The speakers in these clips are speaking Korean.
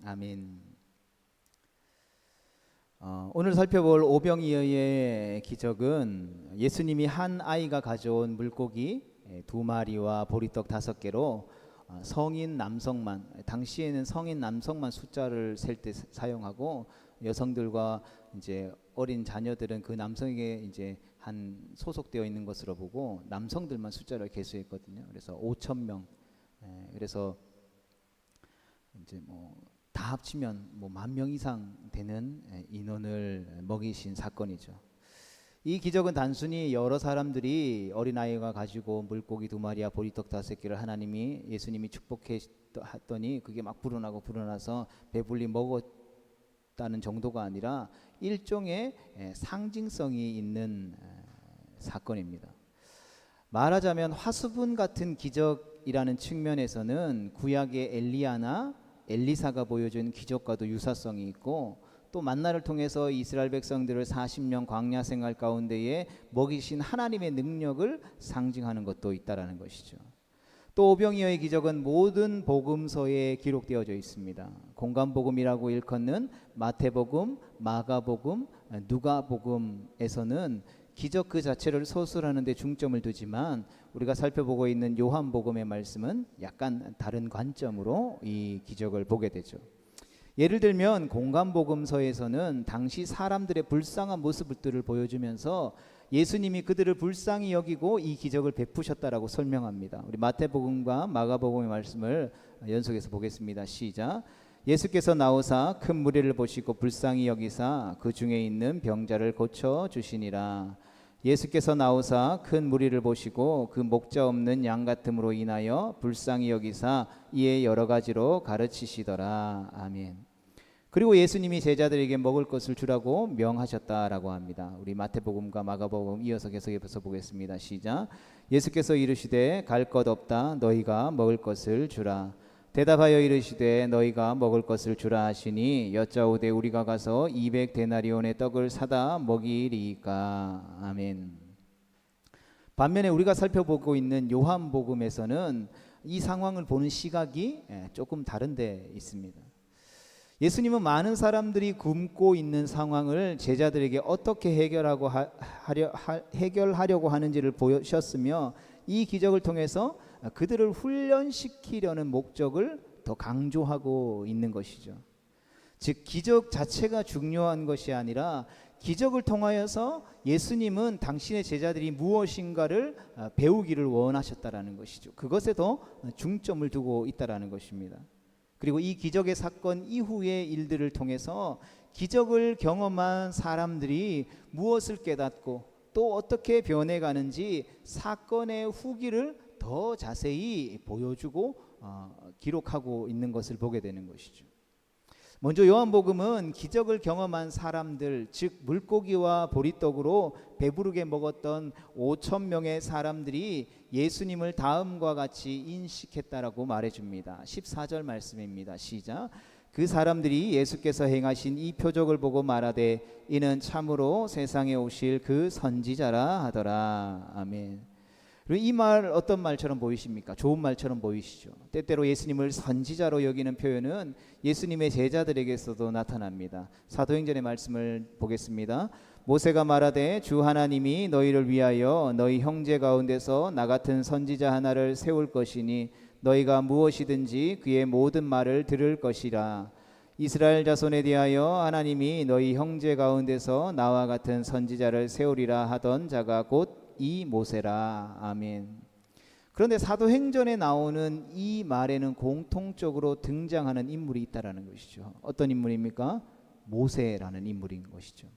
아멘. 오늘 살펴볼 오병이어의 기적은 예수님이 한 아이가 가져온 물고기 2마리와 보리떡 5개로 성인 남성만, 당시에는 성인 남성만 숫자를 셀 때 사용하고, 여성들과 이제 어린 자녀들은 그 남성에게 이제 한 소속되어 있는 것으로 보고 남성들만 숫자를 계수했거든요. 그래서 5,000명. 그래서 이제 다 합치면 10,000명 이상 되는 인원을 먹이신 사건이죠. 이 기적은 단순히 여러 사람들이 어린아이가 가지고 물고기 2마리와 보리떡 5개를 예수님이 축복했더니 그게 막 불어나서 배불리 먹었다는 정도가 아니라 일종의 상징성이 있는 사건입니다. 말하자면 화수분 같은 기적이라는 측면에서는 구약의 엘리야나 엘리사가 보여준 기적과도 유사성이 있고, 또 만나를 통해서 이스라엘 백성들을 40년 광야 생활 가운데에 먹이신 하나님의 능력을 상징하는 것도 있다라는 것이죠. 또 오병이어의 기적은 모든 복음서에 기록되어져 있습니다. 공관복음이라고 일컫는 마태복음, 마가복음, 누가복음에서는 기적 그 자체를 서술하는 데 중점을 두지만, 우리가 살펴보고 있는 요한복음의 말씀은 약간 다른 관점으로 이 기적을 보게 되죠. 예를 들면 공관복음서에서는 당시 사람들의 불쌍한 모습들을 보여주면서 예수님이 그들을 불쌍히 여기고 이 기적을 베푸셨다라고 설명합니다. 우리 마태복음과 마가복음의 말씀을 연속해서 보겠습니다. 시작. 예수께서 나오사 큰 무리를 보시고 불쌍히 여기사 그 중에 있는 병자를 고쳐 주시니라. 예수께서 나오사 큰 무리를 보시고 그 목자 없는 양 같음으로 인하여 불쌍히 여기사 이에 여러 가지로 가르치시더라. 아멘. 그리고 예수님이 제자들에게 먹을 것을 주라고 명하셨다라고 합니다. 우리 마태복음과 마가복음 이어서 계속해서 보겠습니다. 시작. 예수께서 이르시되 갈 것 없다 너희가 먹을 것을 주라. 대답하여 이르시되 너희가 먹을 것을 주라 하시니 여짜오되 우리가 가서 200데나리온의 떡을 사다 먹이리이까. 아멘. 반면에 우리가 살펴보고 있는 요한복음에서는 이 상황을 보는 시각이 조금 다른 데 있습니다. 예수님은 많은 사람들이 굶고 있는 상황을 제자들에게 어떻게 해결하려고 하는지를 보셨으며, 이 기적을 통해서 그들을 훈련시키려는 목적을 더 강조하고 있는 것이죠. 즉 기적 자체가 중요한 것이 아니라 기적을 통하여서 예수님은 당신의 제자들이 무엇인가를 배우기를 원하셨다라는 것이죠. 그것에 더 중점을 두고 있다라는 것입니다. 그리고 이 기적의 사건 이후의 일들을 통해서 기적을 경험한 사람들이 무엇을 깨닫고 또 어떻게 변해가는지 사건의 후기를 더 자세히 보여주고 기록하고 있는 것을 보게 되는 것이죠. 먼저 요한복음은 기적을 경험한 사람들, 즉 물고기와 보리떡으로 배부르게 먹었던 5,000명의 사람들이 예수님을 다음과 같이 인식했다라고 말해줍니다. 14절 말씀입니다. 시작. 그 사람들이 예수께서 행하신 이 표적을 보고 말하되 이는 참으로 세상에 오실 그 선지자라 하더라. 아멘. 그리고 이 말 어떤 말처럼 보이십니까? 좋은 말처럼 보이시죠. 때때로 예수님을 선지자로 여기는 표현은 예수님의 제자들에게서도 나타납니다. 사도행전의 말씀을 보겠습니다. 모세가 말하되 주 하나님이 너희를 위하여 너희 형제 가운데서 나 같은 선지자 하나를 세울 것이니 너희가 무엇이든지 그의 모든 말을 들을 것이라. 이스라엘 자손에 대하여 하나님이 너희 형제 가운데서 나와 같은 선지자를 세우리라 하던 자가 곧 이 모세라. 아멘. 그런데 사도행전에 나오는 이 말에는 공통적으로 등장하는 인물이 있다라는 것이죠. 어떤 인물입니까? 모세라는 인물인 것이죠.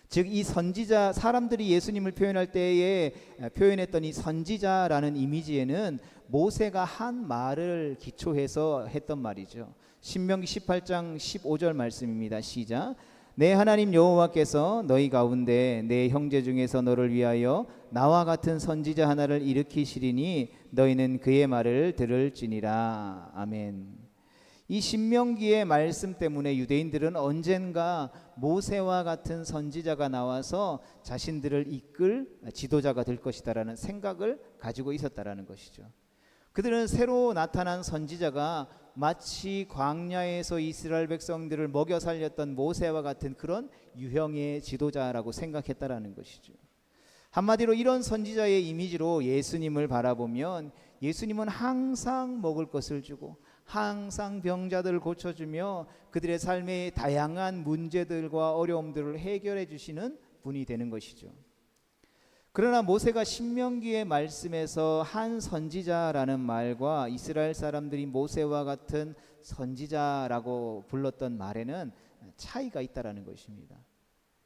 즉 이 선지자, 사람들이 예수님을 표현할 때에 표현했던 이 선지자라는 이미지에는 모세가 한 말을 기초해서 했던 말이죠. 신명기 18장 15절 말씀입니다. 시작. 내 하나님 여호와께서 너희 가운데 내 형제 중에서 너를 위하여 나와 같은 선지자 하나를 일으키시리니 너희는 그의 말을 들을지니라. 아멘. 이 신명기의 말씀 때문에 유대인들은 언젠가 모세와 같은 선지자가 나와서 자신들을 이끌 지도자가 될 것이다라는 생각을 가지고 있었다라는 것이죠. 그들은 새로 나타난 선지자가 마치 광야에서 이스라엘 백성들을 먹여 살렸던 모세와 같은 그런 유형의 지도자라고 생각했다라는 것이죠. 한마디로 이런 선지자의 이미지로 예수님을 바라보면 예수님은 항상 먹을 것을 주고 항상 병자들을 고쳐주며 그들의 삶의 다양한 문제들과 어려움들을 해결해 주시는 분이 되는 것이죠. 그러나 모세가 신명기의 말씀에서 한 선지자라는 말과 이스라엘 사람들이 모세와 같은 선지자라고 불렀던 말에는 차이가 있다라는 것입니다.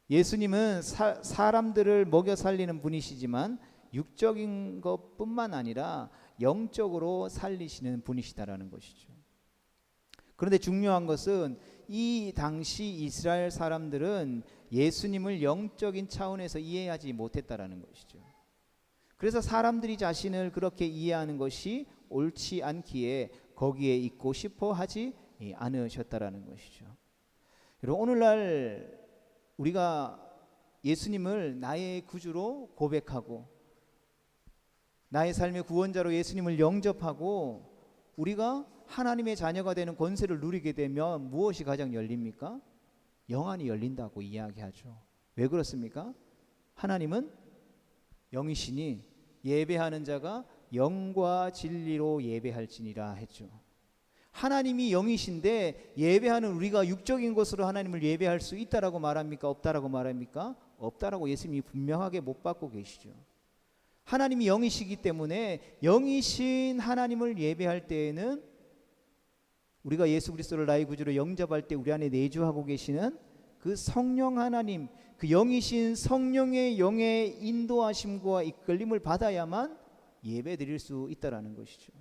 예수님은 사람들을 먹여 살리는 분이시지만 육적인 것뿐만 아니라 영적으로 살리시는 분이시다라는 것이죠. 그런데 중요한 것은 이 당시 이스라엘 사람들은 예수님을 영적인 차원에서 이해하지 못했다라는 것이죠. 그래서 사람들이 자신을 그렇게 이해하는 것이 옳지 않기에 거기에 있고 싶어 하지 않으셨다라는 것이죠. 여러분, 오늘날 우리가 예수님을 나의 구주로 고백하고 나의 삶의 구원자로 예수님을 영접하고 우리가 하나님의 자녀가 되는 권세를 누리게 되면 무엇이 가장 열립니까? 영안이 열린다고 이야기하죠. 왜 그렇습니까? 하나님은 영이시니 예배하는 자가 영과 진리로 예배할지니라 했죠. 하나님이 영이신데 예배하는 우리가 육적인 것으로 하나님을 예배할 수 있다라고 말합니까? 없다라고 말합니까? 없다라고 예수님이 분명하게 못 받고 계시죠. 하나님이 영이시기 때문에 영이신 하나님을 예배할 때에는 우리가 예수 그리스도를 나의 구주로 영접할 때 우리 안에 내주하고 계시는 그 성령 하나님, 그 영이신 성령의 영의 인도하심과 이끌림을 받아야만 예배 드릴 수 있다라는 것이죠.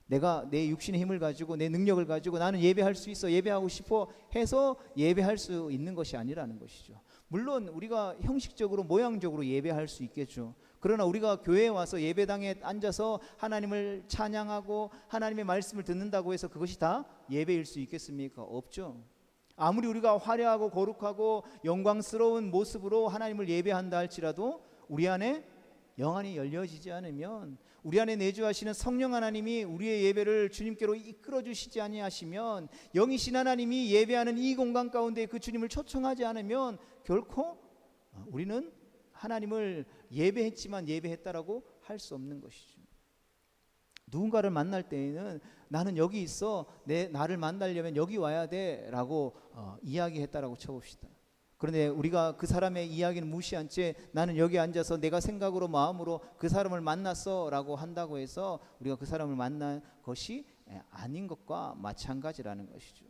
내가 내 육신의 힘을 가지고 내 능력을 가지고 나는 예배할 수 있어, 예배하고 싶어 해서 예배할 수 있는 것이 아니라는 것이죠. 물론 우리가 형식적으로 모양적으로 예배할 수 있겠죠. 그러나 우리가 교회에 와서 예배당에 앉아서 하나님을 찬양하고 하나님의 말씀을 듣는다고 해서 그것이 다 예배일 수 있겠습니까? 없죠. 아무리 우리가 화려하고 거룩하고 영광스러운 모습으로 하나님을 예배한다 할지라도 우리 안에 영안이 열려지지 않으면, 우리 안에 내주하시는 성령 하나님이 우리의 예배를 주님께로 이끌어 주시지 아니하시면, 영이신 하나님이 예배하는 이 공간 가운데 그 주님을 초청하지 않으면 결코 우리는 하나님을 예배했지만 예배했다라고 할 수 없는 것이죠. 누군가를 만날 때에는 나는 여기 있어, 나를 만나려면 여기 와야 돼 라고 이야기했다라고 쳐봅시다. 그런데 우리가 그 사람의 이야기는 무시한 채 나는 여기 앉아서 내가 생각으로 마음으로 그 사람을 만났어 라고 한다고 해서 우리가 그 사람을 만난 것이 아닌 것과 마찬가지라는 것이죠.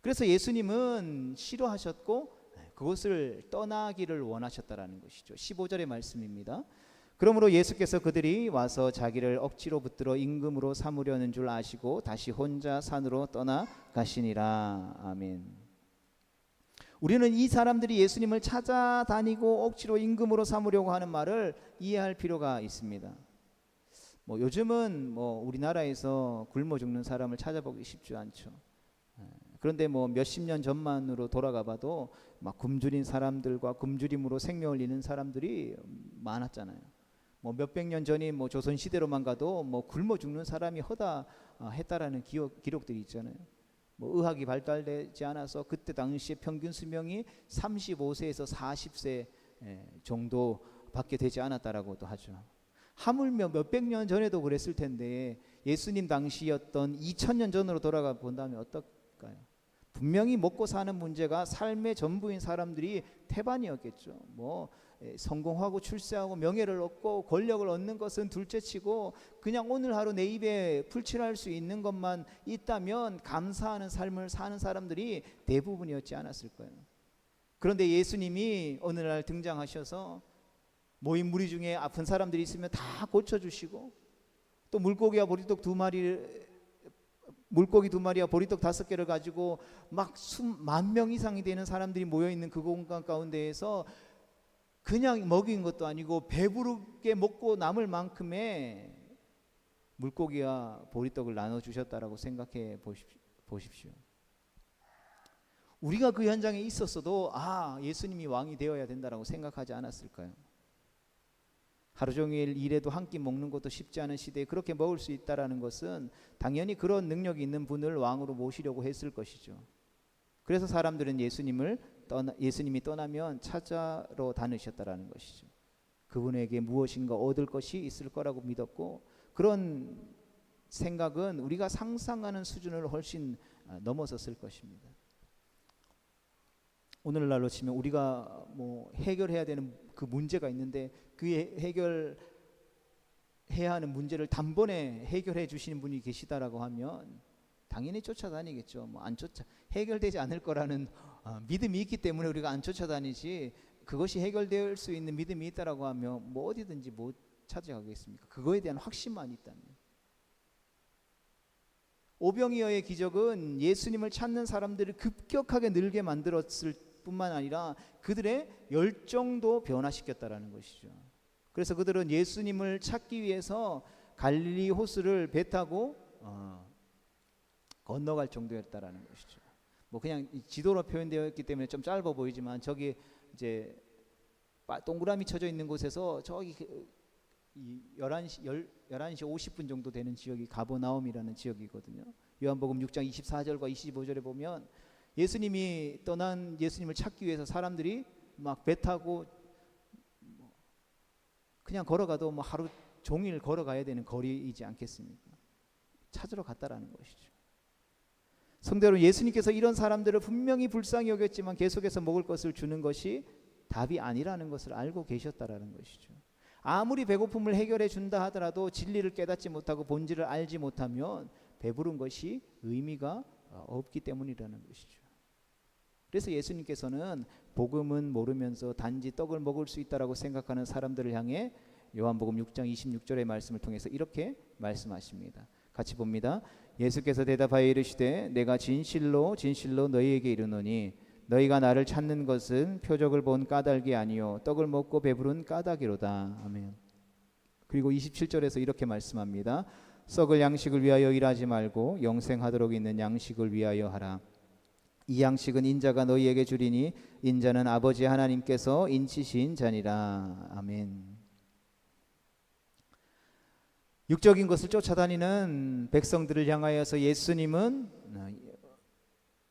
그래서 예수님은 싫어하셨고 그것을 떠나기를 원하셨다라는 것이죠. 15절의 말씀입니다. 그러므로 예수께서 그들이 와서 자기를 억지로 붙들어 임금으로 삼으려는 줄 아시고 다시 혼자 산으로 떠나가시니라. 아멘. 우리는 이 사람들이 예수님을 찾아다니고 억지로 임금으로 삼으려고 하는 말을 이해할 필요가 있습니다. 요즘은 우리나라에서 굶어 죽는 사람을 찾아보기 쉽지 않죠. 그런데 몇십 년 전만으로 돌아가 봐도 막 굶주린 사람들과 굶주림으로 생명을 잃는 사람들이 많았잖아요. 몇백 년 전인 조선 시대로만 가도 굶어 죽는 사람이 허다했다라는 기록들이 있잖아요. 의학이 발달되지 않아서 그때 당시에 평균 수명이 35세에서 40세 정도밖에 되지 않았다라고도 하죠. 하물며 몇백 년 전에도 그랬을 텐데 예수님 당시였던 2000년 전으로 돌아가 본다면 어떨까요? 분명히 먹고 사는 문제가 삶의 전부인 사람들이 태반이었겠죠. 성공하고 출세하고 명예를 얻고 권력을 얻는 것은 둘째치고 그냥 오늘 하루 내 입에 풀칠할 수 있는 것만 있다면 감사하는 삶을 사는 사람들이 대부분이었지 않았을 거예요. 그런데 예수님이 어느 날 등장하셔서 모인 무리 중에 아픈 사람들이 있으면 다 고쳐주시고, 또 물고기 2마리와 보리떡 5개를 가지고 막 10,000명 이상이 되는 사람들이 모여있는 그 공간 가운데에서 그냥 먹인 것도 아니고 배부르게 먹고 남을 만큼의 물고기와 보리떡을 나눠주셨다라고 생각해 보십시오. 우리가 그 현장에 있었어도 예수님이 왕이 되어야 된다라고 생각하지 않았을까요? 하루 종일 일해도 한 끼 먹는 것도 쉽지 않은 시대에 그렇게 먹을 수 있다라는 것은 당연히 그런 능력이 있는 분을 왕으로 모시려고 했을 것이죠. 그래서 사람들은 예수님이 떠나면 찾아러 다니셨다라는 것이죠. 그분에게 무엇인가 얻을 것이 있을 거라고 믿었고, 그런 생각은 우리가 상상하는 수준을 훨씬 넘어섰을 것입니다. 오늘날로 치면 우리가 뭐 해결해야 되는 그 문제가 있는데 그 해결해야 하는 문제를 단번에 해결해 주시는 분이 계시다라고 하면 당연히 쫓아다니겠죠. 뭐 안 쫓아 해결되지 않을 거라는 믿음이 있기 때문에 우리가 안 쫓아다니지, 그것이 해결될 수 있는 믿음이 있다라고 하면 뭐 어디든지 못 찾아가겠습니까? 그거에 대한 확신만 있다면. 오병이어의 기적은 예수님을 찾는 사람들을 급격하게 늘게 만들었을 뿐만 아니라 그들의 열정도 변화시켰다라는 것이죠. 그래서 그들은 예수님을 찾기 위해서 갈릴리 호수를 배 타고 건너갈 정도였다라는 것이죠. 뭐 그냥 지도로 표현되어 있기 때문에 좀 짧아 보이지만 저기 이제 동그라미 쳐져 있는 곳에서 저기 11시 50분 정도 되는 지역이 가버나움이라는 지역이거든요. 요한복음 6장 24절과 25절에 보면 예수님이 떠난 예수님을 찾기 위해서 사람들이 막 배 타고 그냥 걸어가도 뭐 하루 종일 걸어가야 되는 거리이지 않겠습니까? 찾으러 갔다라는 것이죠. 성대로 예수님께서 이런 사람들을 분명히 불쌍히 여겼지만 계속해서 먹을 것을 주는 것이 답이 아니라는 것을 알고 계셨다라는 것이죠. 아무리 배고픔을 해결해 준다 하더라도 진리를 깨닫지 못하고 본질을 알지 못하면 배부른 것이 의미가 없기 때문이라는 것이죠. 그래서 예수님께서는 복음은 모르면서 단지 떡을 먹을 수 있다라고 생각하는 사람들을 향해 요한복음 6장 26절의 말씀을 통해서 이렇게 말씀하십니다. 같이 봅니다. 예수께서 대답하여 이르시되 내가 진실로 진실로 너희에게 이르노니 너희가 나를 찾는 것은 표적을 본 까닭이 아니요 떡을 먹고 배부른 까닭이로다. 아멘. 그리고 27절에서 이렇게 말씀합니다. 썩을 양식을 위하여 일하지 말고 영생하도록 있는 양식을 위하여 하라. 이 양식은 인자가 너희에게 주리니 인자는 아버지 하나님께서 인치신 자니라. 아멘. 육적인 것을 쫓아다니는 백성들을 향하여서 예수님은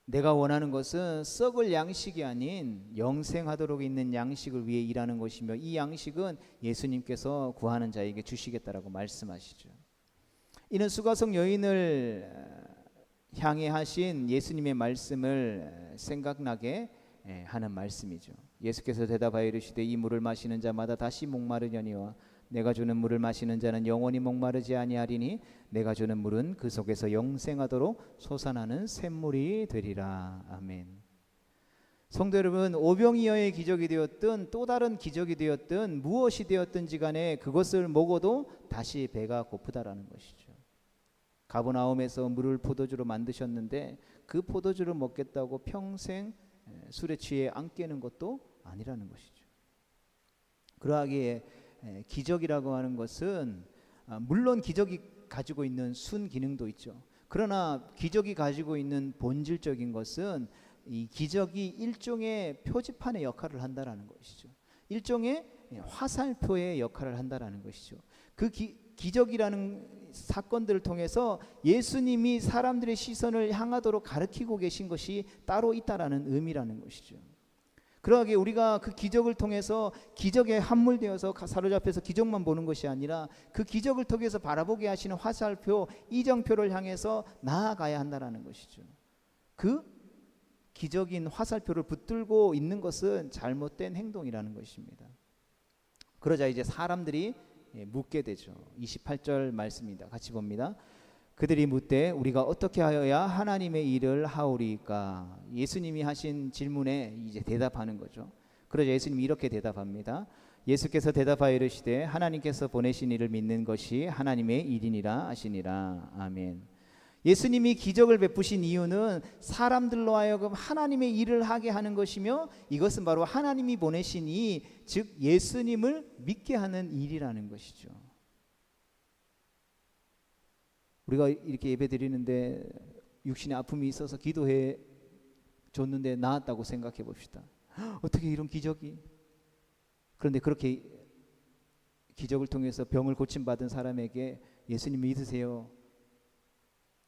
내가 원하는 것은 썩을 양식이 아닌 영생하도록 있는 양식을 위해 일하는 것이며 이 양식은 예수님께서 구하는 자에게 주시겠다라고 말씀하시죠. 이는 수가성 여인을 향해 하신 예수님의 말씀을 생각나게 하는 말씀이죠. 예수께서 대답하여 이르시되 이 물을 마시는 자마다 다시 목마르려니와 내가 주는 물을 마시는 자는 영원히 목마르지 아니하리니 내가 주는 물은 그 속에서 영생하도록 솟아나는 샘물이 되리라. 아멘. 성도 여러분, 오병이어의 기적이 되었든 또 다른 기적이 되었든 무엇이 되었든지 간에 그것을 먹어도 다시 배가 고프다라는 것이죠. 가버나움에서 물을 포도주로 만드셨는데 그 포도주를 먹겠다고 평생 술에 취해 안 깨는 것도 아니라는 것이죠. 그러하기에 기적이라고 하는 것은 물론 기적이 가지고 있는 순기능도 있죠. 그러나 기적이 가지고 있는 본질적인 것은 이 기적이 일종의 표지판의 역할을 한다라는 것이죠. 일종의 화살표의 역할을 한다라는 것이죠. 그 기적이라는 사건들을 통해서 예수님이 사람들의 시선을 향하도록 가르치고 계신 것이 따로 있다라는 의미라는 것이죠. 그러하게 우리가 그 기적을 통해서 기적에 함몰되어서 사로잡혀서 기적만 보는 것이 아니라 그 기적을 통해서 바라보게 하시는 화살표, 이정표를 향해서 나아가야 한다는 것이죠. 그 기적인 화살표를 붙들고 있는 것은 잘못된 행동이라는 것입니다. 그러자 이제 사람들이 묻게 되죠. 28절 말씀입니다. 같이 봅니다. 그들이 묻되 우리가 어떻게 하여야 하나님의 일을 하오리까? 예수님이 하신 질문에 이제 대답하는 거죠. 그러자 예수님이 이렇게 대답합니다. 예수께서 대답하여 이르시되 하나님께서 보내신 이를 믿는 것이 하나님의 일이니라 하시니라. 아멘. 예수님이 기적을 베푸신 이유는 사람들로 하여금 하나님의 일을 하게 하는 것이며 이것은 바로 하나님이 보내신 이, 즉 예수님을 믿게 하는 일이라는 것이죠. 우리가 이렇게 예배 드리는데 육신의 아픔이 있어서 기도해 줬는데 나았다고 생각해 봅시다. 어떻게 이런 기적이? 그런데 그렇게 기적을 통해서 병을 고침받은 사람에게 예수님 믿으세요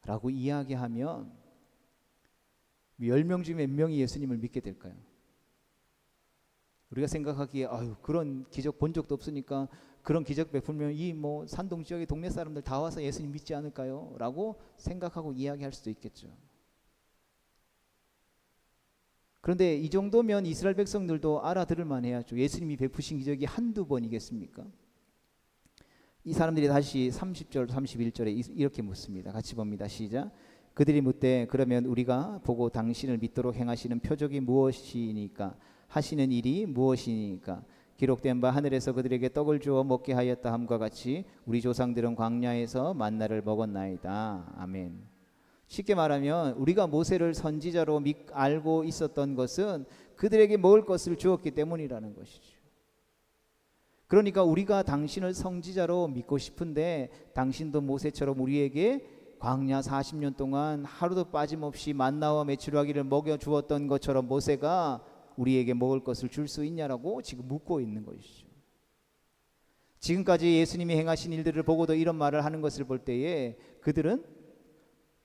라고 이야기하면 10명 중에 몇 명이 예수님을 믿게 될까요? 우리가 생각하기에 그런 기적 본 적도 없으니까 그런 기적 베풀면 이 산동 지역의 동네 사람들 다 와서 예수님 믿지 않을까요? 라고 생각하고 이야기할 수도 있겠죠. 그런데 이 정도면 이스라엘 백성들도 알아들을 만해야죠. 예수님이 베푸신 기적이 한두 번이겠습니까? 이 사람들이 다시 30절 31절에 이렇게 묻습니다. 같이 봅니다. 시작. 그들이 묻되 그러면 우리가 보고 당신을 믿도록 행하시는 표적이 무엇이니까 하시는 일이 무엇이니까 기록된 바 하늘에서 그들에게 떡을 주어 먹게 하였다 함과 같이 우리 조상들은 광야에서 만나를 먹었나이다. 아멘. 쉽게 말하면 우리가 모세를 선지자로 알고 있었던 것은 그들에게 먹을 것을 주었기 때문이라는 것이죠. 그러니까 우리가 당신을 선지자로 믿고 싶은데 당신도 모세처럼 우리에게 광야 40년 동안 하루도 빠짐없이 만나와 메추라기를 먹여 주었던 것처럼 모세가 우리에게 먹을 것을 줄 수 있냐라고 지금 묻고 있는 것이죠. 지금까지 예수님이 행하신 일들을 보고도 이런 말을 하는 것을 볼 때에 그들은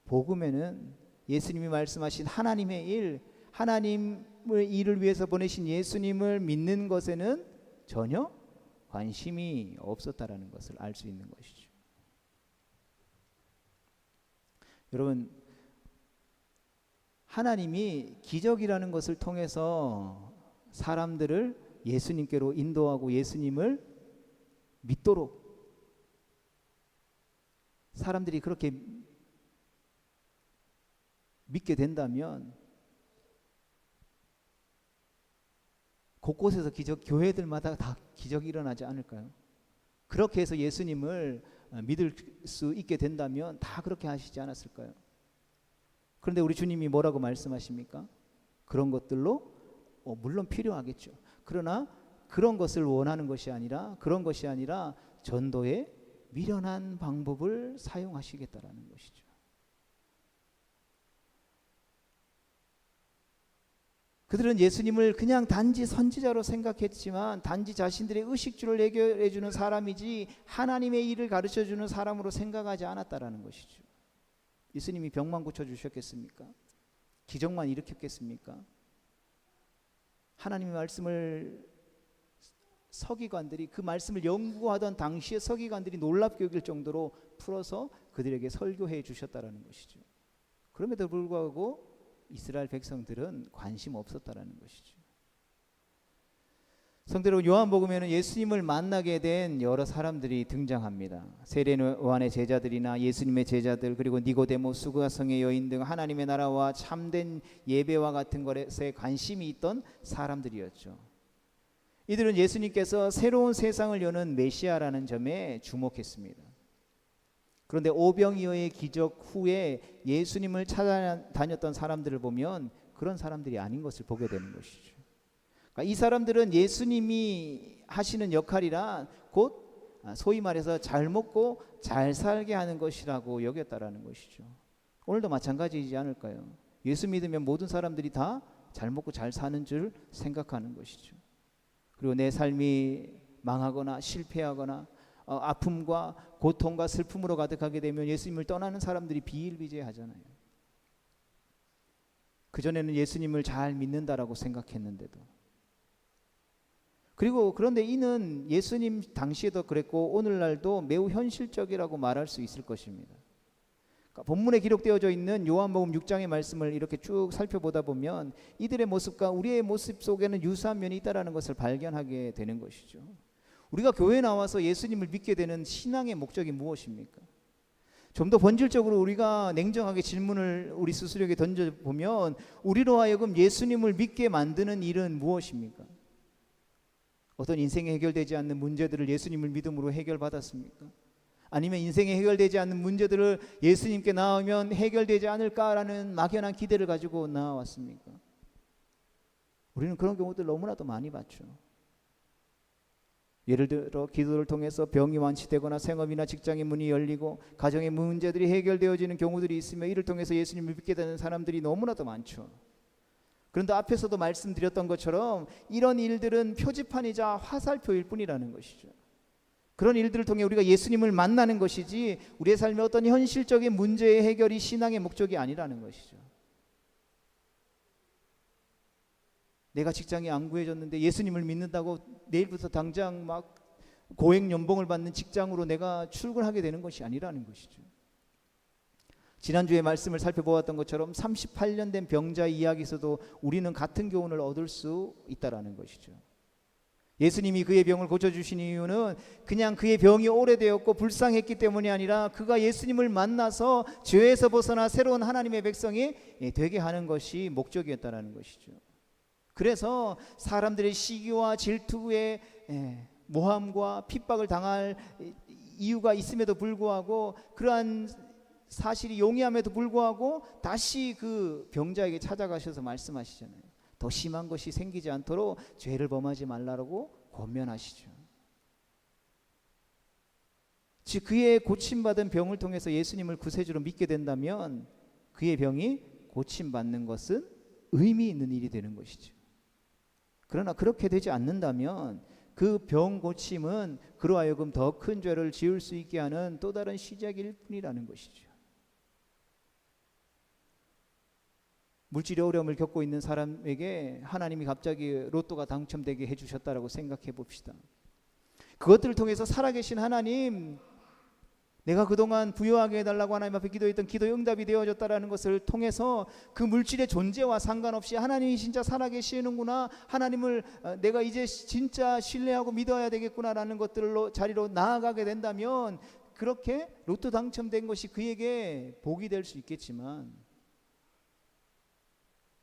복음에는 예수님이 말씀하신 하나님의 일, 하나님의 일을 위해서 보내신 예수님을 믿는 것에는 전혀 관심이 없었다라는 것을 알 수 있는 것이죠. 여러분, 하나님이 기적이라는 것을 통해서 사람들을 예수님께로 인도하고 예수님을 믿도록 사람들이 그렇게 믿게 된다면 곳곳에서 교회들마다 다 기적이 일어나지 않을까요? 그렇게 해서 예수님을 믿을 수 있게 된다면 다 그렇게 하시지 않았을까요? 그런데 우리 주님이 뭐라고 말씀하십니까? 그런 것들로 물론 필요하겠죠. 그러나 그런 것을 원하는 것이 아니라 전도의 미련한 방법을 사용하시겠다라는 것이죠. 그들은 예수님을 그냥 단지 선지자로 생각했지만 단지 자신들의 의식주를 해결해 주는 사람이지 하나님의 일을 가르쳐 주는 사람으로 생각하지 않았다라는 것이죠. 예수님이 병만 고쳐 주셨겠습니까? 기적만 일으켰겠습니까? 하나님의 말씀을 서기관들이 그 말씀을 연구하던 당시의 서기관들이 놀랍게 여길 정도로 풀어서 그들에게 설교해 주셨다라는 것이죠. 그럼에도 불구하고 이스라엘 백성들은 관심 없었다라는 것이죠. 성도 여러분, 요한복음에는 예수님을 만나게 된 여러 사람들이 등장합니다. 세례 요한의 제자들이나 예수님의 제자들, 그리고 니고데모, 수가성의 여인 등 하나님의 나라와 참된 예배와 같은 것에 관심이 있던 사람들이었죠. 이들은 예수님께서 새로운 세상을 여는 메시아라는 점에 주목했습니다. 그런데 오병이어의 기적 후에 예수님을 찾아다녔던 사람들을 보면 그런 사람들이 아닌 것을 보게 되는 것이죠. 그러니까 이 사람들은 예수님이 하시는 역할이란 곧 소위 말해서 잘 먹고 잘 살게 하는 것이라고 여겼다라는 것이죠. 오늘도 마찬가지이지 않을까요? 예수 믿으면 모든 사람들이 다 잘 먹고 잘 사는 줄 생각하는 것이죠. 그리고 내 삶이 망하거나 실패하거나 아픔과 고통과 슬픔으로 가득하게 되면 예수님을 떠나는 사람들이 비일비재하잖아요. 그전에는 예수님을 잘 믿는다라고 생각했는데도. 그런데 이는 예수님 당시에도 그랬고 오늘날도 매우 현실적이라고 말할 수 있을 것입니다. 그러니까 본문에 기록되어져 있는 요한복음 6장의 말씀을 이렇게 쭉 살펴보다 보면 이들의 모습과 우리의 모습 속에는 유사한 면이 있다는 것을 발견하게 되는 것이죠. 우리가 교회에 나와서 예수님을 믿게 되는 신앙의 목적이 무엇입니까? 좀 더 본질적으로 우리가 냉정하게 질문을 우리 스스로에게 던져보면 우리로 하여금 예수님을 믿게 만드는 일은 무엇입니까? 어떤 인생에 해결되지 않는 문제들을 예수님을 믿음으로 해결받았습니까? 아니면 인생에 해결되지 않는 문제들을 예수님께 나오면 해결되지 않을까라는 막연한 기대를 가지고 나왔습니까? 우리는 그런 경우들 너무나도 많이 봤죠. 예를 들어 기도를 통해서 병이 완치되거나 생업이나 직장의 문이 열리고 가정의 문제들이 해결되어지는 경우들이 있으며 이를 통해서 예수님을 믿게 되는 사람들이 너무나도 많죠. 그런데 앞에서도 말씀드렸던 것처럼 이런 일들은 표지판이자 화살표일 뿐이라는 것이죠. 그런 일들을 통해 우리가 예수님을 만나는 것이지 우리의 삶의 어떤 현실적인 문제의 해결이 신앙의 목적이 아니라는 것이죠. 내가 직장이 안 구해졌는데 예수님을 믿는다고 내일부터 당장 막 고액 연봉을 받는 직장으로 내가 출근하게 되는 것이 아니라는 것이죠. 지난주에 말씀을 살펴보았던 것처럼 38년 된 병자의 이야기에서도 우리는 같은 교훈을 얻을 수 있다라는 것이죠. 예수님이 그의 병을 고쳐주신 이유는 그냥 그의 병이 오래되었고 불쌍했기 때문이 아니라 그가 예수님을 만나서 죄에서 벗어나 새로운 하나님의 백성이 되게 하는 것이 목적이었다는 것이죠. 그래서 사람들의 시기와 질투에 모함과 핍박을 당할 이유가 있음에도 불구하고 그러한 사실이 용이함에도 불구하고 다시 그 병자에게 찾아가셔서 말씀하시잖아요. 더 심한 것이 생기지 않도록 죄를 범하지 말라고 권면하시죠. 즉 그의 고침받은 병을 통해서 예수님을 구세주로 믿게 된다면 그의 병이 고침받는 것은 의미 있는 일이 되는 것이죠. 그러나 그렇게 되지 않는다면 그 병 고침은 그로 하여금 더 큰 죄를 지을 수 있게 하는 또 다른 시작일 뿐이라는 것이죠. 물질의 어려움을 겪고 있는 사람에게 하나님이 갑자기 로또가 당첨되게 해주셨다라고 생각해 봅시다. 그것들을 통해서 살아계신 하나님, 내가 그동안 부유하게 해달라고 하나님 앞에 기도했던 기도의 응답이 되어졌다라는 것을 통해서 그 물질의 존재와 상관없이 하나님이 진짜 살아계시는구나, 하나님을 내가 이제 진짜 신뢰하고 믿어야 되겠구나라는 것들로 자리로 나아가게 된다면 그렇게 로또 당첨된 것이 그에게 복이 될 수 있겠지만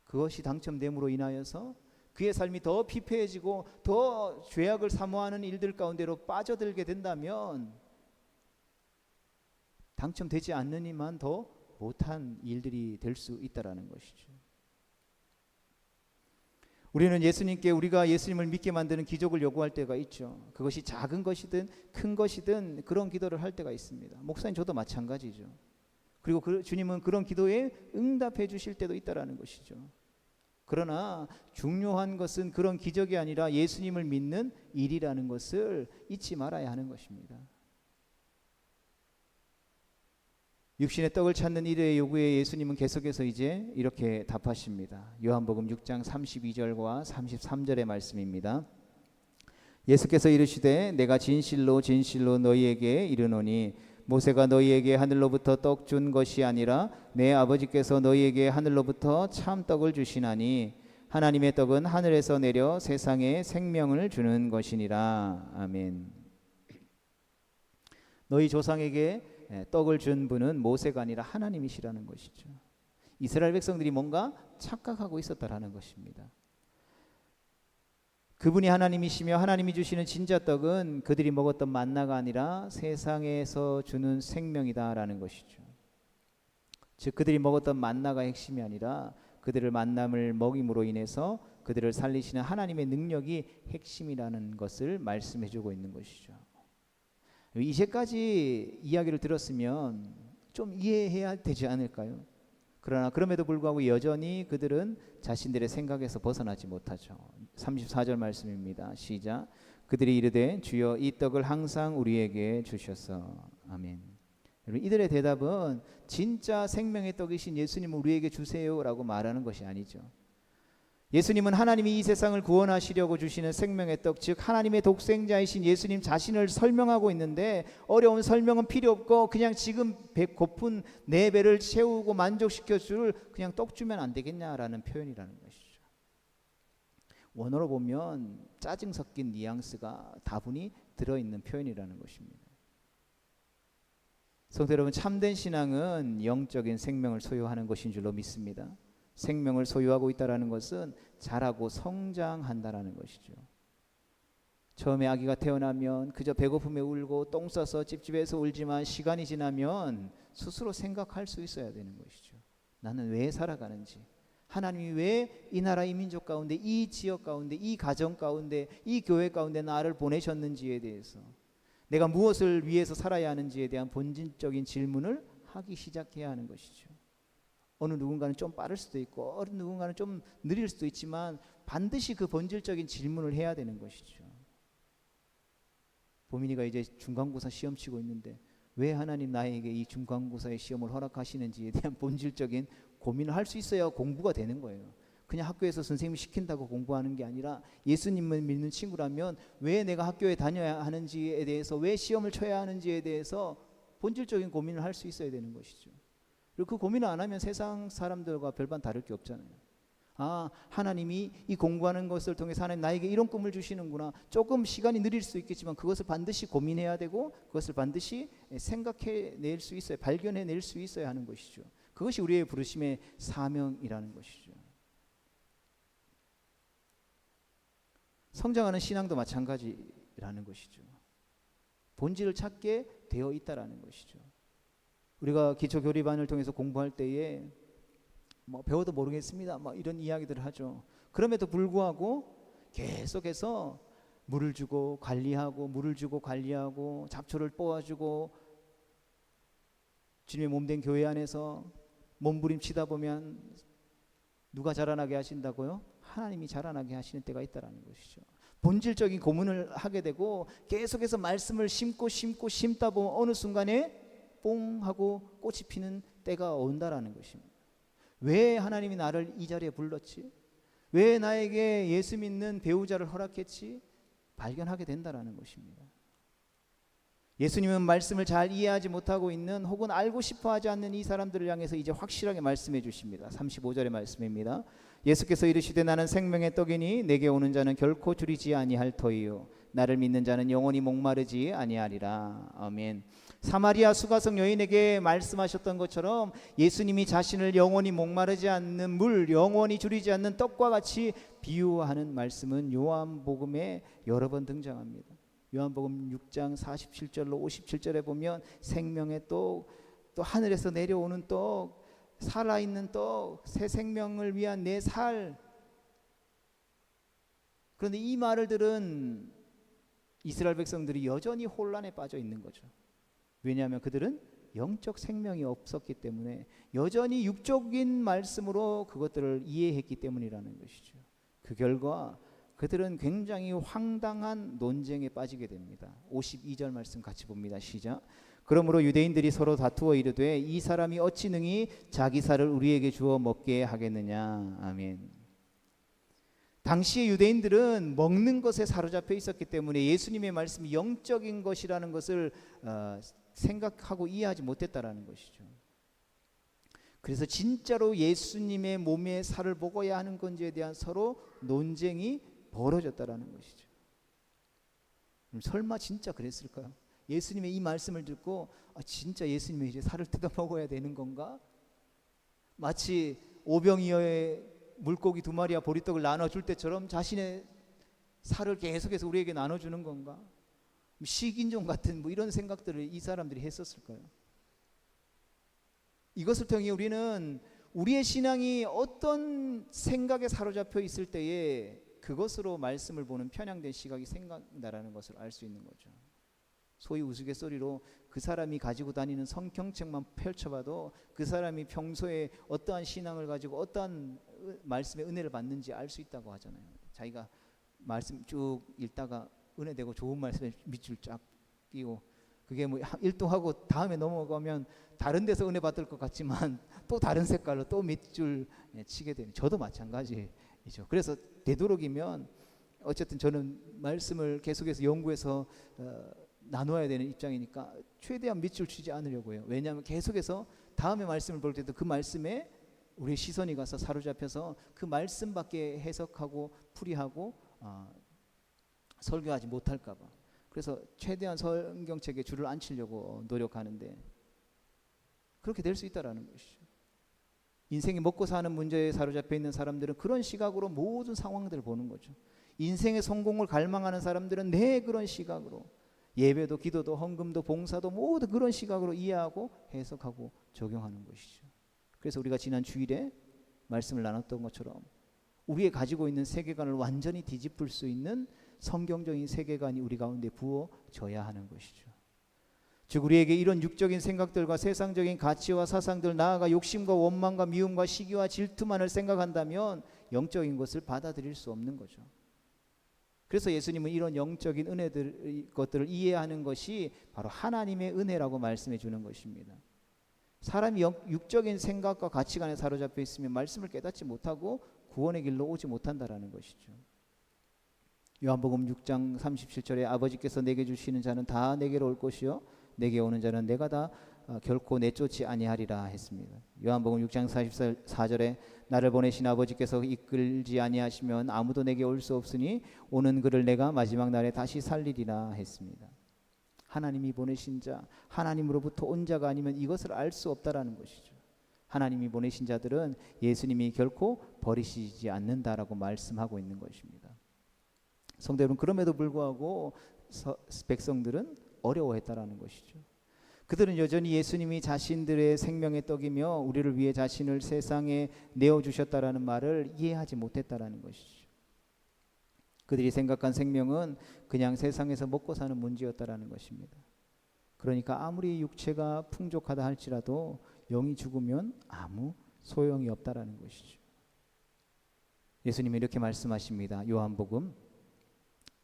그것이 당첨됨으로 인하여서 그의 삶이 더 피폐해지고 더 죄악을 사모하는 일들 가운데로 빠져들게 된다면 당첨되지 않느니만 더 못한 일들이 될 수 있다라는 것이죠. 우리는 예수님께 우리가 예수님을 믿게 만드는 기적을 요구할 때가 있죠. 그것이 작은 것이든 큰 것이든 그런 기도를 할 때가 있습니다. 목사님 저도 마찬가지죠. 그리고 주님은 그런 기도에 응답해 주실 때도 있다라는 것이죠. 그러나 중요한 것은 그런 기적이 아니라 예수님을 믿는 일이라는 것을 잊지 말아야 하는 것입니다. 육신의 떡을 찾는 이들의 요구에 예수님은 계속해서 이제 이렇게 답하십니다. 요한복음 6장 32절과 33절의 말씀입니다. 예수께서 이르시되 내가 진실로 진실로 너희에게 이르노니 모세가 너희에게 하늘로부터 떡 준 것이 아니라 내 아버지께서 너희에게 하늘로부터 참 떡을 주시나니 하나님의 떡은 하늘에서 내려 세상에 생명을 주는 것이니라. 아멘. 너희 조상에게 떡을 준 분은 모세가 아니라 하나님이시라는 것이죠. 이스라엘 백성들이 뭔가 착각하고 있었다라는 것입니다. 그분이 하나님이시며 하나님이 주시는 진짜 떡은 그들이 먹었던 만나가 아니라 세상에서 주는 생명이다라는 것이죠. 즉 그들이 먹었던 만나가 핵심이 아니라 그들을 만남을 먹임으로 인해서 그들을 살리시는 하나님의 능력이 핵심이라는 것을 말씀해주고 있는 것이죠. 이제까지 이야기를 들었으면 좀 이해해야 되지 않을까요? 그러나 그럼에도 불구하고 여전히 그들은 자신들의 생각에서 벗어나지 못하죠. 34절 말씀입니다. 시작. 그들이 이르되 주여 이 떡을 항상 우리에게 주셔서. 아멘. 여러분 이들의 대답은 진짜 생명의 떡이신 예수님을 우리에게 주세요라고 말하는 것이 아니죠. 예수님은 하나님이 이 세상을 구원하시려고 주시는 생명의 떡, 즉 하나님의 독생자이신 예수님 자신을 설명하고 있는데 어려운 설명은 필요 없고 그냥 지금 고픈 내 배를 채우고 만족시켜 줄 그냥 떡 주면 안 되겠냐라는 표현이라는 것이죠. 원어로 보면 짜증 섞인 뉘앙스가 다분히 들어있는 표현이라는 것입니다. 성도 여러분, 참된 신앙은 영적인 생명을 소유하는 것인 줄로 믿습니다. 생명을 소유하고 있다는 것은 자라고 성장한다는 것이죠. 처음에 아기가 태어나면 그저 배고픔에 울고 똥 싸서 찝찝해서 울지만 시간이 지나면 스스로 생각할 수 있어야 되는 것이죠. 나는 왜 살아가는지, 하나님이 왜 이 나라 이 민족 가운데 이 지역 가운데 이 가정 가운데 이 교회 가운데 나를 보내셨는지에 대해서 내가 무엇을 위해서 살아야 하는지에 대한 본질적인 질문을 하기 시작해야 하는 것이죠. 어느 누군가는 좀 빠를 수도 있고 어느 누군가는 좀 느릴 수도 있지만 반드시 그 본질적인 질문을 해야 되는 것이죠. 보민이가 이제 중간고사 시험 치고 있는데 왜 하나님 나에게 이 중간고사의 시험을 허락하시는지에 대한 본질적인 고민을 할 수 있어야 공부가 되는 거예요. 그냥 학교에서 선생님이 시킨다고 공부하는 게 아니라 예수님을 믿는 친구라면 왜 내가 학교에 다녀야 하는지에 대해서, 왜 시험을 쳐야 하는지에 대해서 본질적인 고민을 할 수 있어야 되는 것이죠. 그리고 그 고민을 안 하면 세상 사람들과 별반 다를 게 없잖아요. 아, 하나님이 이 공부하는 것을 통해서 하나님 나에게 이런 꿈을 주시는구나. 조금 시간이 느릴 수 있겠지만 그것을 반드시 고민해야 되고 그것을 반드시 생각해낼 수 있어야, 발견해낼 수 있어야 하는 것이죠. 그것이 우리의 부르심의 사명이라는 것이죠. 성장하는 신앙도 마찬가지라는 것이죠. 본질을 찾게 되어 있다라는 것이죠. 우리가 기초교리반을 통해서 공부할 때에 뭐 배워도 모르겠습니다, 뭐 이런 이야기들을 하죠. 그럼에도 불구하고 계속해서 물을 주고 관리하고, 물을 주고 관리하고, 잡초를 뽑아주고, 주님의 몸된 교회 안에서 몸부림치다 보면 누가 자라나게 하신다고요? 하나님이 자라나게 하시는 때가 있다라는 것이죠. 본질적인 고문을 하게 되고 계속해서 말씀을 심다 보면 어느 순간에 뽕 하고 꽃이 피는 때가 온다라는 것입니다. 왜 하나님이 나를 이 자리에 불렀지? 왜 나에게 예수 믿는 배우자를 허락했지? 발견하게 된다라는 것입니다. 예수님은 말씀을 잘 이해하지 못하고 있는, 혹은 알고 싶어 하지 않는 이 사람들을 향해서 이제 확실하게 말씀해 주십니다. 35절의 말씀입니다. 예수께서 이르시되 나는 생명의 떡이니 내게 오는 자는 결코 줄이지 아니할 터이요 나를 믿는 자는 영원히 목마르지 아니하리라. 아멘. 사마리아 수가성 여인에게 말씀하셨던 것처럼 예수님이 자신을 영원히 목마르지 않는 물, 영원히 줄이지 않는 떡과 같이 비유하는 말씀은 요한복음에 여러 번 등장합니다. 요한복음 6장 47절로 57절에 보면 생명의 떡, 또 하늘에서 내려오는 떡, 살아있는 떡, 새 생명을 위한 내 살. 그런데 이 말을 들은 이스라엘 백성들이 여전히 혼란에 빠져 있는 거죠. 왜냐하면 그들은 영적 생명이 없었기 때문에, 여전히 육적인 말씀으로 그것들을 이해했기 때문이라는 것이죠. 그 결과 그들은 굉장히 황당한 논쟁에 빠지게 됩니다. 52절 말씀 같이 봅니다. 시작. 그러므로 유대인들이 서로 다투어 이르되 이 사람이 어찌 능히 자기 살을 우리에게 주어 먹게 하겠느냐. 아멘. 당시의 유대인들은 먹는 것에 사로잡혀 있었기 때문에 예수님의 말씀이 영적인 것이라는 것을 생각하고 이해하지 못했다라는 것이죠. 그래서 진짜로 예수님의 몸의 살을 먹어야 하는 건지에 대한 서로 논쟁이 벌어졌다라는 것이죠. 설마 진짜 그랬을까요? 예수님의 이 말씀을 듣고 진짜 예수님이 이제 살을 뜯어 먹어야 되는 건가? 마치 오병이어의 물고기 2마리와 보리떡을 나눠줄 때처럼 자신의 살을 계속해서 우리에게 나눠주는 건가? 식인종 같은 이런 생각들을 이 사람들이 했었을까요? 이것을 통해 우리는 우리의 신앙이 어떤 생각에 사로잡혀 있을 때에 그것으로 말씀을 보는 편향된 시각이 생각나라는 것을 알 수 있는 거죠. 소위 우스갯소리로 그 사람이 가지고 다니는 성경책만 펼쳐봐도 그 사람이 평소에 어떠한 신앙을 가지고 어떠한 말씀의 은혜를 받는지 알 수 있다고 하잖아요. 자기가 말씀 쭉 읽다가 은혜되고 좋은 말씀에 밑줄 쫙 끼고, 그게 뭐 일동하고 다음에 넘어가면 다른 데서 은혜 받을 것 같지만 또 다른 색깔로 또 밑줄 치게 되는, 저도 마찬가지이죠. 그래서 되도록이면 어쨌든 저는 말씀을 계속해서 연구해서 나눠야 되는 입장이니까 최대한 밑줄 치지 않으려고 해요. 왜냐하면 계속해서 다음에 말씀을 볼 때도 그 말씀에 우리의 시선이 가서 사로잡혀서 그 말씀밖에 해석하고 풀이하고 설교하지 못할까 봐. 그래서 최대한 성경책에 줄을 안 치려고 노력하는데 그렇게 될 수 있다라는 것이죠. 인생이 먹고 사는 문제에 사로잡혀 있는 사람들은 그런 시각으로 모든 상황들을 보는 거죠. 인생의 성공을 갈망하는 사람들은 그런 시각으로 예배도 기도도 헌금도 봉사도 모두 그런 시각으로 이해하고 해석하고 적용하는 것이죠. 그래서 우리가 지난 주일에 말씀을 나눴던 것처럼 우리의 가지고 있는 세계관을 완전히 뒤집을 수 있는 성경적인 세계관이 우리 가운데 부어져야 하는 것이죠. 즉 우리에게 이런 육적인 생각들과 세상적인 가치와 사상들, 나아가 욕심과 원망과 미움과 시기와 질투만을 생각한다면 영적인 것을 받아들일 수 없는 거죠. 그래서 예수님은 이런 영적인 것들을 이해하는 것이 바로 하나님의 은혜라고 말씀해 주는 것입니다. 사람이 육적인 생각과 가치관에 사로잡혀 있으면 말씀을 깨닫지 못하고 구원의 길로 오지 못한다라는 것이죠. 요한복음 6장 37절에 아버지께서 내게 주시는 자는 다 내게로 올 것이요 내게 오는 자는 내가 다 결코 내쫓지 아니하리라 했습니다. 요한복음 6장 44절에 나를 보내신 아버지께서 이끌지 아니하시면 아무도 내게 올 수 없으니 오는 그를 내가 마지막 날에 다시 살리리라 했습니다. 하나님이 보내신 자, 하나님으로부터 온 자가 아니면 이것을 알 수 없다라는 것이죠. 하나님이 보내신 자들은 예수님이 결코 버리시지 않는다라고 말씀하고 있는 것입니다. 성도 여러분, 그럼에도 불구하고 백성들은 어려워했다라는 것이죠. 그들은 여전히 예수님이 자신들의 생명의 떡이며 우리를 위해 자신을 세상에 내어주셨다라는 말을 이해하지 못했다라는 것이죠. 그들이 생각한 생명은 그냥 세상에서 먹고 사는 문제였다라는 것입니다. 그러니까 아무리 육체가 풍족하다 할지라도 영이 죽으면 아무 소용이 없다라는 것이죠. 예수님이 이렇게 말씀하십니다. 요한복음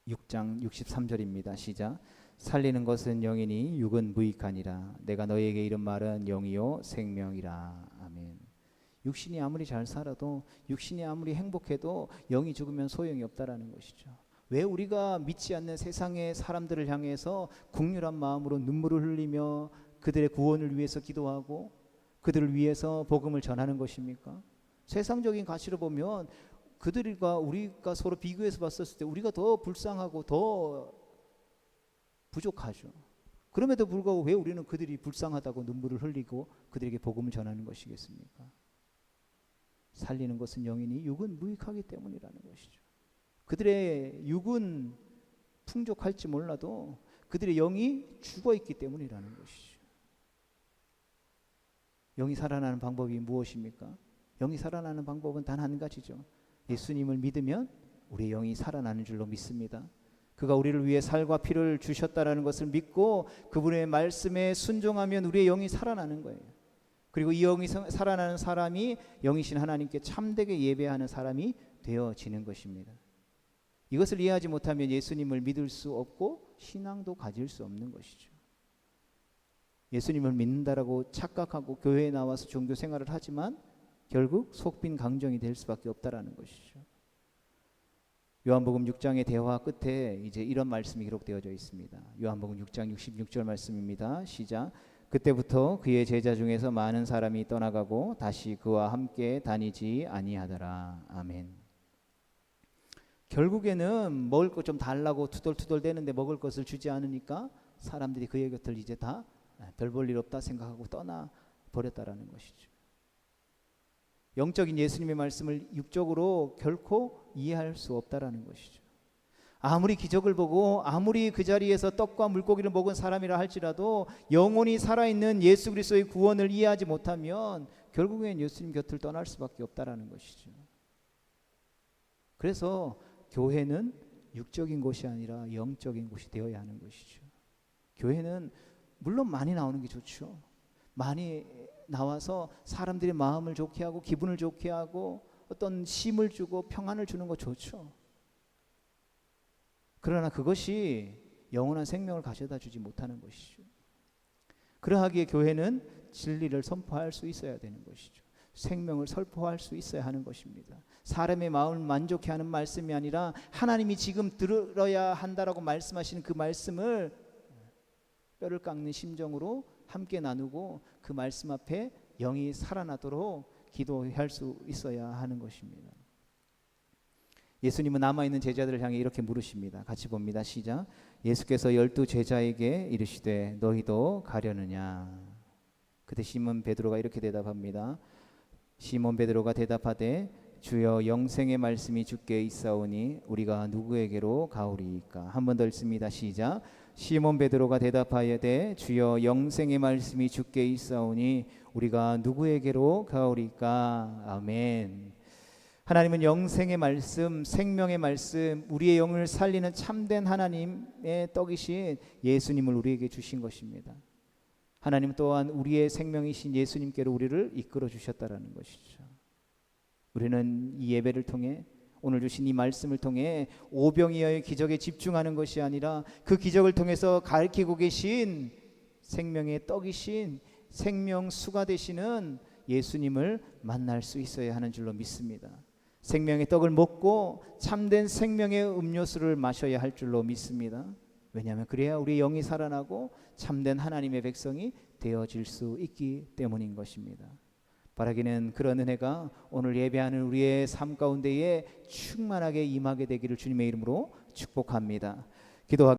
6장 63절입니다. 시작. 살리는 것은 영이니 육은 무익하니라. 내가 너희에게 이른 말은 영이요 생명이라. 아멘. 육신이 아무리 잘 살아도, 육신이 아무리 행복해도 영이 죽으면 소용이 없다라는 것이죠. 왜 우리가 믿지 않는 세상의 사람들을 향해서 국률한 마음으로 눈물을 흘리며 그들의 구원을 위해서 기도하고 그들을 위해서 복음을 전하는 것입니까? 세상적인 가치로 보면 그들과 우리가 서로 비교해서 봤었을 때 우리가 더 불쌍하고 더 부족하죠. 그럼에도 불구하고 왜 우리는 그들이 불쌍하다고 눈물을 흘리고 그들에게 복음을 전하는 것이겠습니까? 살리는 것은 영이니 육은 무익하기 때문이라는 것이죠. 그들의 육은 풍족할지 몰라도 그들의 영이 죽어있기 때문이라는 것이죠. 영이 살아나는 방법이 무엇입니까? 영이 살아나는 방법은 단 한 가지죠. 예수님을 믿으면 우리의 영이 살아나는 줄로 믿습니다. 그가 우리를 위해 살과 피를 주셨다라는 것을 믿고 그분의 말씀에 순종하면 우리의 영이 살아나는 거예요. 그리고 이 영이 살아나는 사람이 영이신 하나님께 참되게 예배하는 사람이 되어지는 것입니다. 이것을 이해하지 못하면 예수님을 믿을 수 없고 신앙도 가질 수 없는 것이죠. 예수님을 믿는다라고 착각하고 교회에 나와서 종교 생활을 하지만 결국 속빈 강정이 될 수밖에 없다라는 것이죠. 요한복음 6장의 대화 끝에 이제 이런 말씀이 기록되어져 있습니다. 요한복음 6장 66절 말씀입니다. 시작. 그때부터 그의 제자 중에서 많은 사람이 떠나가고 다시 그와 함께 다니지 아니하더라. 아멘. 결국에는 먹을 것 좀 달라고 투덜투덜 대는데 먹을 것을 주지 않으니까 사람들이 그의 곁을 이제 다 별 볼 일 없다 생각하고 떠나 버렸다라는 것이죠. 영적인 예수님의 말씀을 육적으로 결코 이해할 수 없다라는 것이죠. 아무리 기적을 보고 아무리 그 자리에서 떡과 물고기를 먹은 사람이라 할지라도 영혼이 살아있는 예수 그리스도의 구원을 이해하지 못하면 결국엔 예수님 곁을 떠날 수밖에 없다라는 것이죠. 그래서 교회는 육적인 곳이 아니라 영적인 곳이 되어야 하는 것이죠. 교회는 물론 많이 나오는 게 좋죠. 많이 나와서 사람들의 마음을 좋게 하고 기분을 좋게 하고 어떤 쉼을 주고 평안을 주는 거 좋죠. 그러나 그것이 영원한 생명을 가져다 주지 못하는 것이죠. 그러하기에 교회는 진리를 선포할 수 있어야 되는 것이죠. 생명을 선포할 수 있어야 하는 것입니다. 사람의 마음을 만족해 하는 말씀이 아니라 하나님이 지금 들어야 한다라고 말씀하시는 그 말씀을 뼈를 깎는 심정으로 함께 나누고 그 말씀 앞에 영이 살아나도록 기도할 수 있어야 하는 것입니다. 예수님은 남아있는 제자들을 향해 이렇게 물으십니다. 같이 봅니다. 시작. 예수께서 12 제자에게 이르시되 너희도 가려느냐. 그때 시몬 베드로가 이렇게 대답합니다. 시몬 베드로가 대답하되 주여 영생의 말씀이 주께 있사오니 우리가 누구에게로 가오리이까. 한 번 더 읽습니다. 시작. 시몬 베드로가 대답하여되 주여 영생의 말씀이 주께 있사오니 우리가 누구에게로 가오리까. 아멘. 하나님은 영생의 말씀, 생명의 말씀, 우리의 영을 살리는 참된 하나님의 떡이신 예수님을 우리에게 주신 것입니다. 하나님 또한 우리의 생명이신 예수님께로 우리를 이끌어 주셨다라는 것이죠. 우리는 이 예배를 통해 오늘 주신 이 말씀을 통해 오병이어의 기적에 집중하는 것이 아니라 그 기적을 통해서 가르치고 계신 생명의 떡이신 생명수가 되시는 예수님을 만날 수 있어야 하는 줄로 믿습니다. 생명의 떡을 먹고 참된 생명의 음료수를 마셔야 할 줄로 믿습니다. 왜냐하면 그래야 우리의 영이 살아나고 참된 하나님의 백성이 되어질 수 있기 때문인 것입니다. 바라기는 그런 은혜가 오늘 예배하는 우리의 삶 가운데에 충만하게 임하게 되기를 주님의 이름으로 축복합니다. 기도하